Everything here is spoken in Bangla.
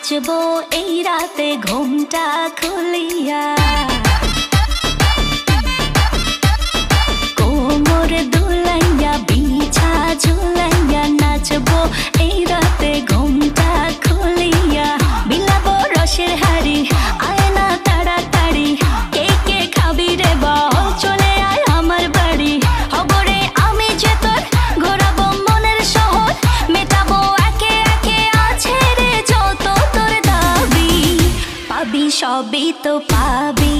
নাচবো এই রাতে ঘুমটা খুলিয়া, কোমর দুলাইয়া বিছা ঝুলাইয়া নাচবো এই রাতে ঘুমটা খুলিয়া। বিলাবো রসের হাড়ি আয় না তাড়াতাড়ি, কে কে খাবি রে বল চলে আয় আমার বাড়ি। হবরে আমি যে তোর ঘোরাবো মনের শহর, মেটাবো একে একে আছে রে যত তোর দাবি। পাবি সবই তো পাবি।